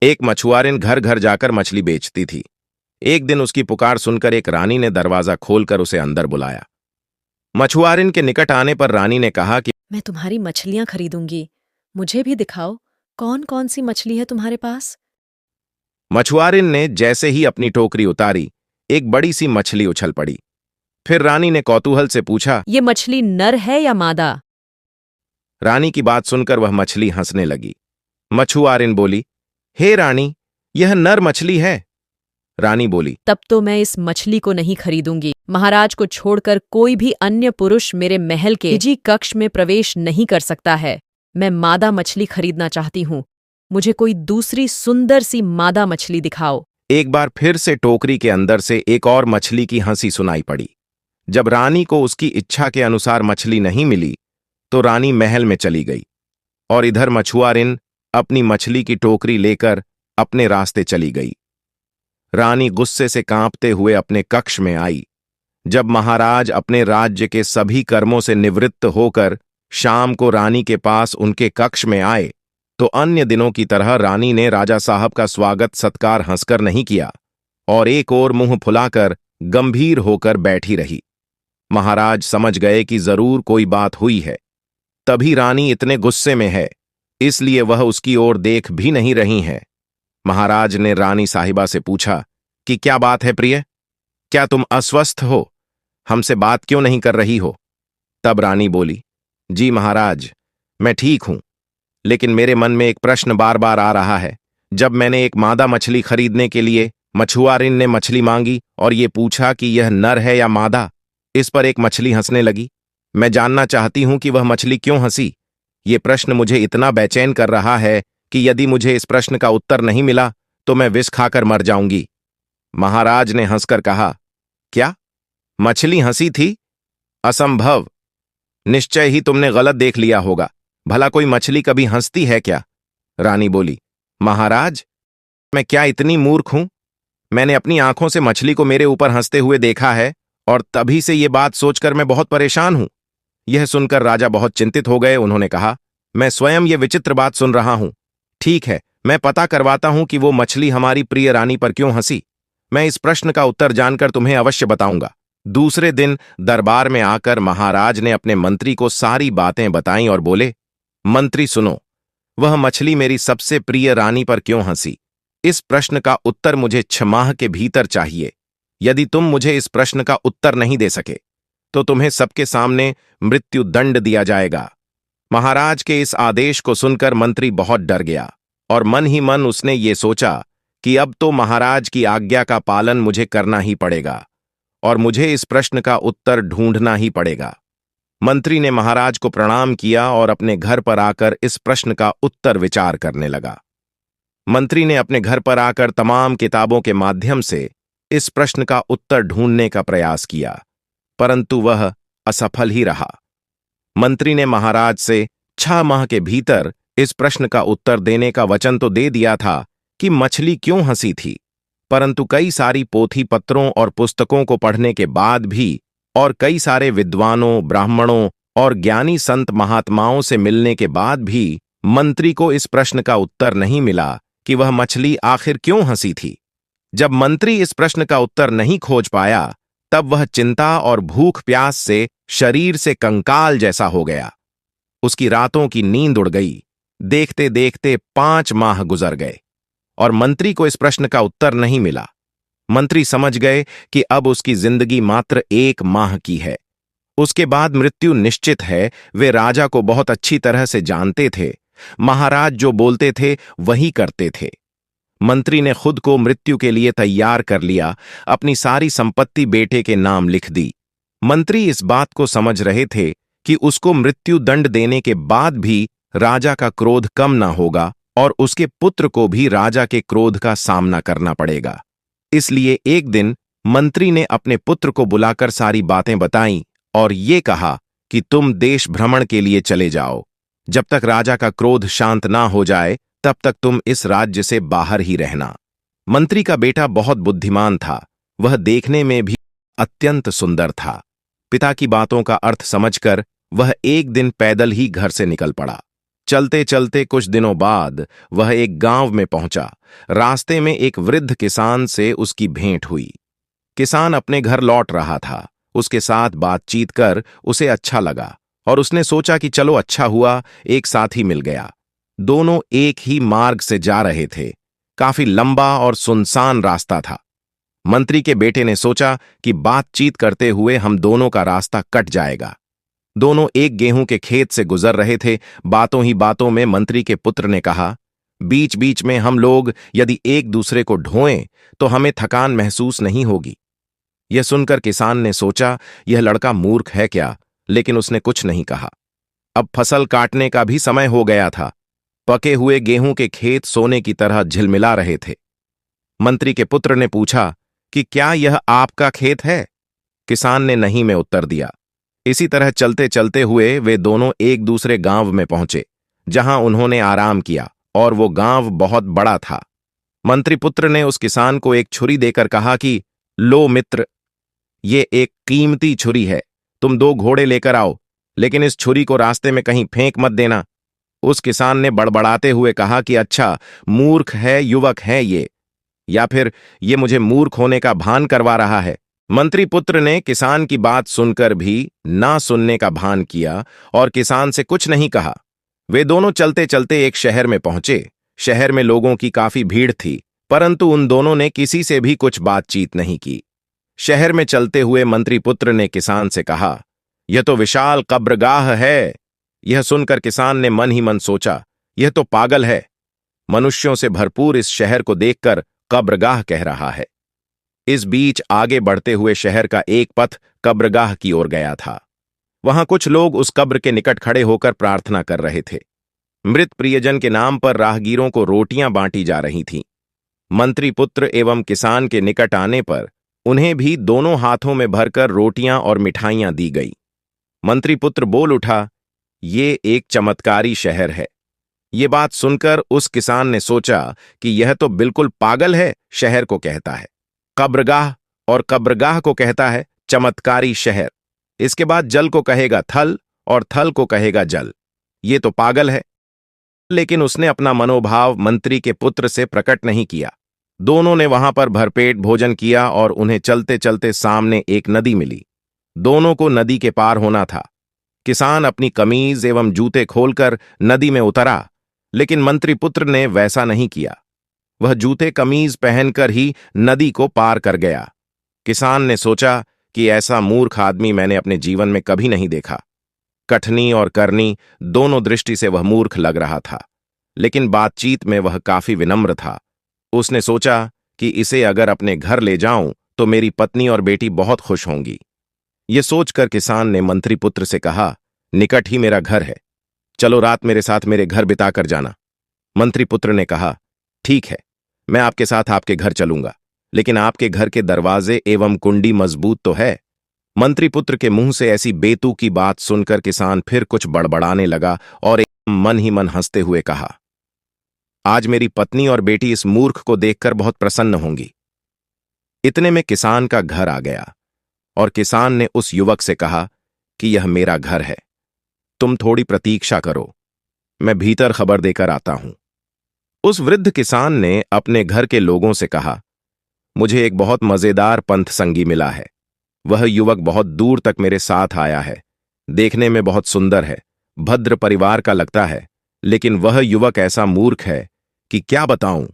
एक मछुआरिन घर घर जाकर मछली बेचती थी। एक दिन उसकी पुकार सुनकर एक रानी ने दरवाजा खोलकर उसे अंदर बुलाया। मछुआरिन के निकट आने पर रानी ने कहा कि मैं तुम्हारी मछलियां खरीदूंगी। मुझे भी दिखाओ, कौन कौन सी मछली है तुम्हारे पास? मछुआरिन ने जैसे ही अपनी टोकरी उतारी, एक बड़ी सी मछली उछल पड़ी। फिर रानी ने कौतूहल से पूछा। ये मछली नर है या मादा? रानी की बात सुनकर वह मछली हंसने लगी। मछुआरिन बोली, हे रानी, यह नर मछली है। रानी बोली, तब तो मैं इस मछली को नहीं खरीदूंगी। महाराज को छोड़कर कोई भी अन्य पुरुष मेरे महल के निजी कक्ष में प्रवेश नहीं कर सकता है। मैं मादा मछली खरीदना चाहती हूँ। मुझे कोई दूसरी सुंदर सी मादा मछली दिखाओ। एक बार फिर से टोकरी के अंदर से एक और मछली की हंसी सुनाई पड़ी। जब रानी को उसकी इच्छा के अनुसार मछली नहीं मिली, तो रानी महल में चली गई और इधर मछुआरिन अपनी मछली की टोकरी लेकर अपने रास्ते चली गई। रानी गुस्से से कांपते हुए अपने कक्ष में आई। जब महाराज अपने राज्य के सभी कर्मों से निवृत्त होकर शाम को रानी के पास उनके कक्ष में आए, तो अन्य दिनों की तरह रानी ने राजा साहब का स्वागत सत्कार हंसकर नहीं किया और एक ओर मुंह फुलाकर गंभीर होकर बैठी रही। महाराज समझ गए कि जरूर कोई बात हुई है, तभी रानी इतने गुस्से में है, इसलिए वह उसकी ओर देख भी नहीं रही हैं। महाराज ने रानी साहिबा से पूछा कि क्या बात है प्रिय, क्या तुम अस्वस्थ हो? हमसे बात क्यों नहीं कर रही हो? तब रानी बोली, जी महाराज, मैं ठीक हूं, लेकिन मेरे मन में एक प्रश्न बार बार आ रहा है। जब मैंने एक मादा मछली खरीदने के लिए मछुआरिन ने मछली मांगी और ये पूछा कि यह नर है या मादा, इस पर एक मछली हंसने लगी। मैं जानना चाहती हूं कि वह मछली क्यों हंसी। ये प्रश्न मुझे इतना बेचैन कर रहा है कि यदि मुझे इस प्रश्न का उत्तर नहीं मिला तो मैं विष खाकर मर जाऊंगी। महाराज ने हंसकर कहा, क्या मछली हंसी थी? असंभव, निश्चय ही तुमने गलत देख लिया होगा। भला कोई मछली कभी हंसती है क्या? रानी बोली, महाराज, मैं क्या इतनी मूर्ख हूं? मैंने अपनी आंखों से मछली को मेरे ऊपर हंसते हुए देखा है और तभी से ये बात सोचकर मैं बहुत परेशान हूं। यह सुनकर राजा बहुत चिंतित हो गए। उन्होंने कहा, मैं स्वयं ये विचित्र बात सुन रहा हूं। ठीक है, मैं पता करवाता हूं कि वो मछली हमारी प्रिय रानी पर क्यों हंसी। मैं इस प्रश्न का उत्तर जानकर तुम्हें अवश्य बताऊंगा। दूसरे दिन दरबार में आकर महाराज ने अपने मंत्री को सारी बातें बताईं और बोले, मंत्री सुनो, वह मछली मेरी सबसे प्रिय रानी पर क्यों हंसी, इस प्रश्न का उत्तर मुझे 6 माह के भीतर चाहिए। यदि तुम मुझे इस प्रश्न का उत्तर नहीं दे सके तो तुम्हें सबके सामने मृत्यु दंड दिया जाएगा। महाराज के इस आदेश को सुनकर मंत्री बहुत डर गया और मन ही मन उसने ये सोचा कि अब तो महाराज की आज्ञा का पालन मुझे करना ही पड़ेगा और मुझे इस प्रश्न का उत्तर ढूंढना ही पड़ेगा। मंत्री ने महाराज को प्रणाम किया और अपने घर पर आकर इस प्रश्न का उत्तर विचार करने लगा। मंत्री ने अपने घर पर आकर तमाम किताबों के माध्यम से इस प्रश्न का उत्तर ढूंढने का प्रयास किया, परंतु वह असफल ही रहा। मंत्री ने महाराज से 6 माह के भीतर इस प्रश्न का उत्तर देने का वचन तो दे दिया था कि मछली क्यों हंसी थी, परंतु कई सारी पोथी पत्रों और पुस्तकों को पढ़ने के बाद भी और कई सारे विद्वानों, ब्राह्मणों और ज्ञानी संत महात्माओं से मिलने के बाद भी मंत्री को इस प्रश्न का उत्तर नहीं मिला कि वह मछली आखिर क्यों हंसी थी। जब मंत्री इस प्रश्न का उत्तर नहीं खोज पाया, तब वह चिंता और भूख प्यास से शरीर से कंकाल जैसा हो गया। उसकी रातों की नींद उड़ गई। देखते देखते 5 माह गुजर गए और मंत्री को इस प्रश्न का उत्तर नहीं मिला। मंत्री समझ गए कि अब उसकी जिंदगी मात्र 1 माह की है, उसके बाद मृत्यु निश्चित है। वे राजा को बहुत अच्छी तरह से जानते थे। महाराज जो बोलते थे वही करते थे। मंत्री ने खुद को मृत्यु के लिए तैयार कर लिया। अपनी सारी संपत्ति बेटे के नाम लिख दी। मंत्री इस बात को समझ रहे थे कि उसको मृत्यु दंड देने के बाद भी राजा का क्रोध कम ना होगा और उसके पुत्र को भी राजा के क्रोध का सामना करना पड़ेगा। इसलिए एक दिन मंत्री ने अपने पुत्र को बुलाकर सारी बातें बताईं और ये कहा कि तुम देश भ्रमण के लिए चले जाओ। जब तक राजा का क्रोध शांत ना हो जाए तब तक तुम इस राज्य से बाहर ही रहना। मंत्री का बेटा बहुत बुद्धिमान था। वह देखने में भी अत्यंत सुंदर था। पिता की बातों का अर्थ समझकर वह एक दिन पैदल ही घर से निकल पड़ा। चलते चलते कुछ दिनों बाद वह एक गांव में पहुंचा। रास्ते में एक वृद्ध किसान से उसकी भेंट हुई। किसान अपने घर लौट रहा था। उसके साथ बातचीत कर उसे अच्छा लगा और उसने सोचा कि चलो अच्छा हुआ एक साथी मिल गया। दोनों एक ही मार्ग से जा रहे थे। काफी लंबा और सुनसान रास्ता था। मंत्री के बेटे ने सोचा कि बातचीत करते हुए हम दोनों का रास्ता कट जाएगा। दोनों एक गेहूं के खेत से गुजर रहे थे। बातों ही बातों में मंत्री के पुत्र ने कहा, बीच बीच में हम लोग यदि एक दूसरे को ढोएं तो हमें थकान महसूस नहीं होगी। यह सुनकर किसान ने सोचा यह लड़का मूर्ख है क्या, लेकिन उसने कुछ नहीं कहा। अब फसल काटने का भी समय हो गया था। पके हुए गेहूं के खेत सोने की तरह झिलमिला रहे थे। मंत्री के पुत्र ने पूछा कि क्या यह आपका खेत है? किसान ने नहीं में उत्तर दिया। इसी तरह चलते चलते हुए वे दोनों एक दूसरे गांव में पहुंचे, जहां उन्होंने आराम किया, और वो गांव बहुत बड़ा था। मंत्री पुत्र ने उस किसान को एक छुरी देकर कहा कि लो मित्र, ये एक कीमती छुरी है। तुम 2 घोड़े लेकर आओ, लेकिन इस छुरी को रास्ते में कहीं फेंक मत देना। उस किसान ने बड़बड़ाते हुए कहा कि अच्छा, मूर्ख है युवक है ये, या फिर ये मुझे मूर्ख होने का भान करवा रहा है। मंत्री पुत्र ने किसान की बात सुनकर भी ना सुनने का भान किया और किसान से कुछ नहीं कहा। वे दोनों चलते चलते एक शहर में पहुंचे। शहर में लोगों की काफी भीड़ थी, परंतु उन दोनों ने किसी से भी कुछ बातचीत नहीं की। शहर में चलते हुए मंत्री पुत्र ने किसान से कहा, यह तो विशाल कब्रगाह है। यह सुनकर किसान ने मन ही मन सोचा, यह तो पागल है। मनुष्यों से भरपूर इस शहर को देखकर कब्रगाह कह रहा है। इस बीच आगे बढ़ते हुए शहर का एक पथ कब्रगाह की ओर गया था। वहां कुछ लोग उस कब्र के निकट खड़े होकर प्रार्थना कर रहे थे। मृत प्रियजन के नाम पर राहगीरों को रोटियां बांटी जा रही थीं। मंत्री पुत्र एवं किसान के निकट आने पर उन्हें भी दोनों हाथों में भरकर रोटियां और मिठाइयां दी गई। मंत्री पुत्र बोल उठा, ये एक चमत्कारी शहर है। ये बात सुनकर उस किसान ने सोचा कि यह तो बिल्कुल पागल है। शहर को कहता है कब्रगाह और कब्रगाह को कहता है चमत्कारी शहर। इसके बाद जल को कहेगा थल और थल को कहेगा जल। ये तो पागल है। लेकिन उसने अपना मनोभाव मंत्री के पुत्र से प्रकट नहीं किया। दोनों ने वहां पर भरपेट भोजन किया और उन्हें चलते चलते सामने एक नदी मिली। दोनों को नदी के पार होना था। किसान अपनी कमीज एवं जूते खोलकर नदी में उतरा, लेकिन मंत्री पुत्र ने वैसा नहीं किया। वह जूते कमीज पहनकर ही नदी को पार कर गया। किसान ने सोचा कि ऐसा मूर्ख आदमी मैंने अपने जीवन में कभी नहीं देखा। कठनी और करनी दोनों दृष्टि से वह मूर्ख लग रहा था, लेकिन बातचीत में वह काफी विनम्र था। उसने सोचा कि इसे अगर अपने घर ले जाऊं तो मेरी पत्नी और बेटी बहुत खुश होंगी। ये सोचकर किसान ने मंत्री पुत्र से कहा, निकट ही मेरा घर है, चलो रात मेरे साथ मेरे घर बिताकर जाना। मंत्री पुत्र ने कहा, ठीक है, मैं आपके साथ आपके घर चलूंगा, लेकिन आपके घर के दरवाजे एवं कुंडी मजबूत तो है। मंत्री पुत्र के मुंह से ऐसी बेतुकी बात सुनकर किसान फिर कुछ बड़बड़ाने लगा और मन ही मन हंसते हुए कहा, आज मेरी पत्नी और बेटी इस मूर्ख को देखकर बहुत प्रसन्न होंगी। इतने में किसान का घर आ गया और किसान ने उस युवक से कहा कि यह मेरा घर है, तुम थोड़ी प्रतीक्षा करो, मैं भीतर खबर देकर आता हूं। उस वृद्ध किसान ने अपने घर के लोगों से कहा, मुझे एक बहुत मजेदार पंथ संगी मिला है। वह युवक बहुत दूर तक मेरे साथ आया है। देखने में बहुत सुंदर है, भद्र परिवार का लगता है, लेकिन वह युवक ऐसा मूर्ख है कि क्या बताऊं।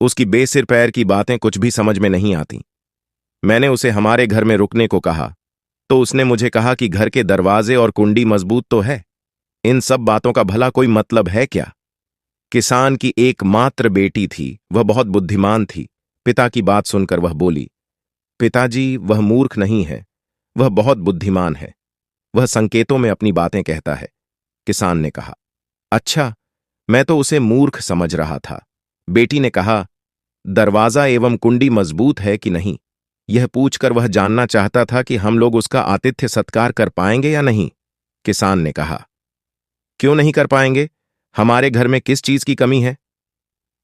उसकी बेसिर पैर की बातें कुछ भी समझ में नहीं आती। मैंने उसे हमारे घर में रुकने को कहा तो उसने मुझे कहा कि घर के दरवाजे और कुंडी मजबूत तो है। इन सब बातों का भला कोई मतलब है क्या? किसान की एकमात्र बेटी थी, वह बहुत बुद्धिमान थी। पिता की बात सुनकर वह बोली, पिताजी, वह मूर्ख नहीं है, वह बहुत बुद्धिमान है। वह संकेतों में अपनी बातें कहता है। किसान ने कहा, अच्छा, मैं तो उसे मूर्ख समझ रहा था। बेटी ने कहा, दरवाजा एवं कुंडी मजबूत है कि नहीं, यह पूछकर वह जानना चाहता था कि हम लोग उसका आतिथ्य सत्कार कर पाएंगे या नहीं। किसान ने कहा, क्यों नहीं कर पाएंगे? हमारे घर में किस चीज की कमी है?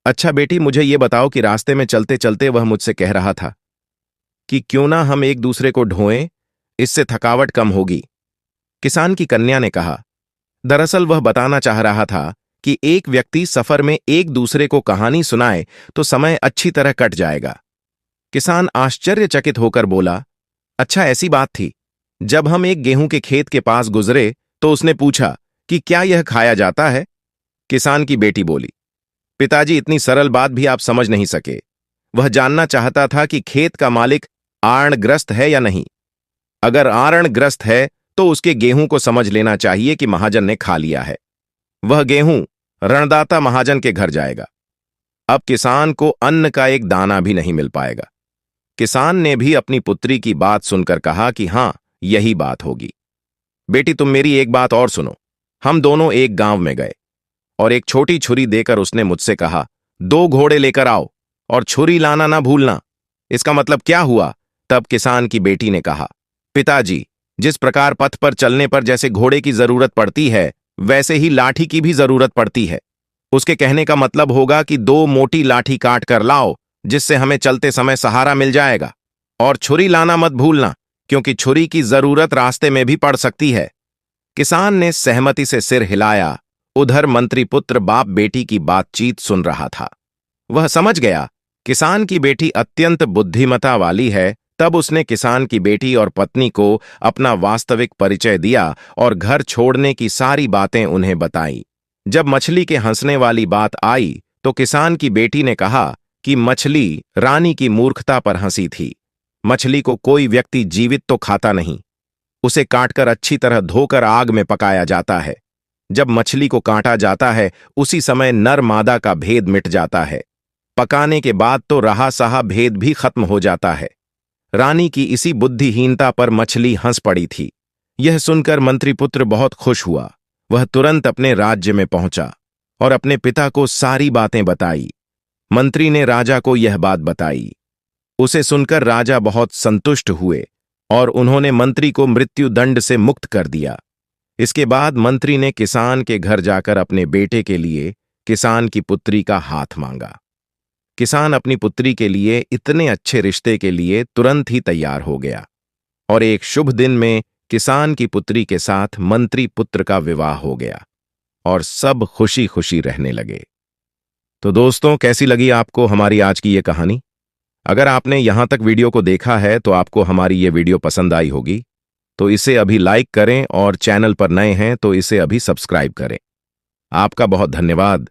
अच्छा बेटी, मुझे ये बताओ कि रास्ते में चलते चलते वह मुझसे कह रहा था कि क्यों ना हम एक दूसरे को ढोएं, इससे थकावट कम होगी। किसान की कन्या ने कहा, दरअसल वह बताना चाह रहा था कि एक व्यक्ति सफर में एक दूसरे को कहानी सुनाए तो समय अच्छी तरह कट जाएगा। किसान आश्चर्यचकित होकर बोला, अच्छा ऐसी बात थी। जब हम एक गेहूं के खेत के पास गुजरे तो उसने पूछा कि क्या यह खाया जाता है? किसान की बेटी बोली, पिताजी इतनी सरल बात भी आप समझ नहीं सके। वह जानना चाहता था कि खेत का मालिक आरणग्रस्त है या नहीं। अगर आरणग्रस्त है तो उसके गेहूं को समझ लेना चाहिए कि महाजन ने खा लिया है। वह गेहूं रणदाता महाजन के घर जाएगा। अब किसान को अन्न का एक दाना भी नहीं मिल पाएगा। किसान ने भी अपनी पुत्री की बात सुनकर कहा कि हां, यही बात होगी। बेटी तुम मेरी एक बात और सुनो। हम दोनों एक गांव में गए और एक छोटी छुरी देकर उसने मुझसे कहा, 2 घोड़े लेकर आओ और छुरी लाना ना भूलना। इसका मतलब क्या हुआ? तब किसान की बेटी ने कहा, पिताजी, जिस प्रकार पथ पर चलने पर जैसे घोड़े की जरूरत पड़ती है वैसे ही लाठी की भी जरूरत पड़ती है। उसके कहने का मतलब होगा कि 2 मोटी लाठी काट कर लाओ जिससे हमें चलते समय सहारा मिल जाएगा। और छुरी लाना मत भूलना क्योंकि छुरी की जरूरत रास्ते में भी पड़ सकती है। किसान ने सहमति से सिर हिलाया। उधर मंत्री पुत्र बाप बेटी की बातचीत सुन रहा था। वह समझ गया किसान की बेटी अत्यंत बुद्धिमता वाली है। तब उसने किसान की बेटी और पत्नी को अपना वास्तविक परिचय दिया और घर छोड़ने की सारी बातें उन्हें बताई। जब मछली के हंसने वाली बात आई तो किसान की बेटी ने कहा कि मछली रानी की मूर्खता पर हंसी थी। मछली को कोई व्यक्ति जीवित तो खाता नहीं, उसे काटकर अच्छी तरह धोकर आग में पकाया जाता है। जब मछली को काटा जाता है उसी समय नर मादा का भेद मिट जाता है। पकाने के बाद तो रहा सहा भेद भी खत्म हो जाता है। रानी की इसी बुद्धिहीनता पर मछली हंस पड़ी थी। यह सुनकर मंत्रीपुत्र बहुत खुश हुआ। वह तुरंत अपने राज्य में पहुंचा और अपने पिता को सारी बातें बताई। मंत्री ने राजा को यह बात बताई। उसे सुनकर राजा बहुत संतुष्ट हुए और उन्होंने मंत्री को मृत्यु दंड से मुक्त कर दिया। इसके बाद मंत्री ने किसान के घर जाकर अपने बेटे के लिए किसान की पुत्री का हाथ मांगा। किसान अपनी पुत्री के लिए इतने अच्छे रिश्ते के लिए तुरंत ही तैयार हो गया और एक शुभ दिन में किसान की पुत्री के साथ मंत्री पुत्र का विवाह हो गया और सब खुशी खुशी रहने लगे। तो दोस्तों, कैसी लगी आपको हमारी आज की ये कहानी? अगर आपने यहां तक वीडियो को देखा है तो आपको हमारी ये वीडियो पसंद आई होगी। तो इसे अभी लाइक करें और चैनल पर नए हैं तो इसे अभी सब्सक्राइब करें। आपका बहुत धन्यवाद।